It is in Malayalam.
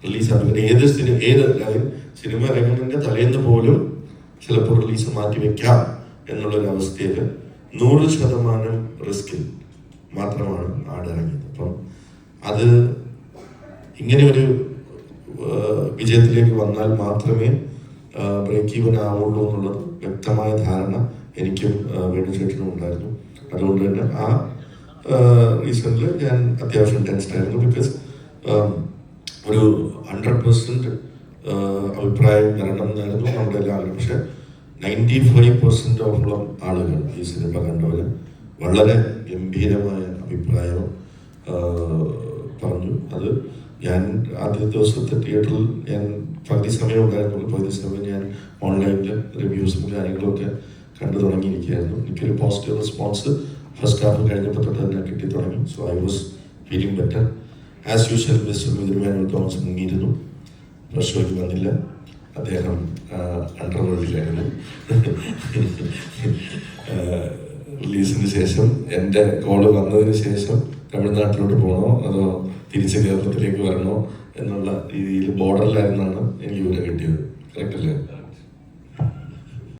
റിലീസാണ്. സിനിമ ഇറങ്ങുന്നതിൻ്റെ തലേന്ന് പോലും ചിലപ്പോൾ റിലീസ് മാറ്റി വെക്കാം എന്നുള്ളൊരവസ്ഥയിൽ 100% റിസ്കിൽ മാത്രമാണ് ആടിറങ്ങിയത്. അപ്പം അത് ഇങ്ങനെ ഒരു വിജയത്തിലേക്ക് വന്നാൽ മാത്രമേ ബ്രേക്ക് ഈവൻ ആവുള്ളൂ എന്നുള്ളത് വ്യക്തമായ ധാരണ എനിക്കും വേണുചേട്ടനും ഉണ്ടായിരുന്നു. അതുകൊണ്ട് തന്നെ ആ റീസണിൽ ഞാൻ അത്യാവശ്യം ടെൻസ്ഡ് ആയിരുന്നു. ബിക്കോസ് ഒരു 100% അഭിപ്രായം വരണം എന്നായിരുന്നു നമ്മുടെ എല്ലാവരും. പക്ഷെ 95% ഓളം ആളുകൾ ഈ സിനിമ കണ്ടവർ വളരെ ഗംഭീരമായ അഭിപ്രായം പറഞ്ഞു. അത് ഞാൻ ആദ്യ ദിവസത്തെ തിയേറ്ററിൽ ഞാൻ പകുതി സമയം ഉണ്ടായിരുന്നു. പകുതി സമയം ഞാൻ ഓൺലൈനിൽ റിവ്യൂസും കാര്യങ്ങളൊക്കെ കണ്ടു തുടങ്ങിയിരിക്കുകയായിരുന്നു. എനിക്കൊരു പോസിറ്റീവ് റെസ്പോൺസ് ഫസ്റ്റ് ഹാഫ് കഴിഞ്ഞപ്പോൾ തൊട്ട് തന്നെ കിട്ടി തുടങ്ങി. So I was feeling better. As usual mister Mithun Thomas മുങ്ങിയിരുന്നു, പ്രശ്നമൊക്കെ വന്നില്ല. അദ്ദേഹം അണ്ടർവേൾഡിലായിരുന്നു. റിലീസിന് ശേഷം എൻ്റെ കോള് വന്നതിന് ശേഷം തമിഴ്നാട്ടിലോട്ട് പോകണോ അതോ തിരിച്ച് കേരളത്തിലേക്ക് വരണോ എന്നുള്ള രീതിയിൽ ബോർഡറിലായിരുന്നാണ് എനിക്ക് വിവരം കിട്ടിയത്. കറക്റ്റ് അല്ലേ?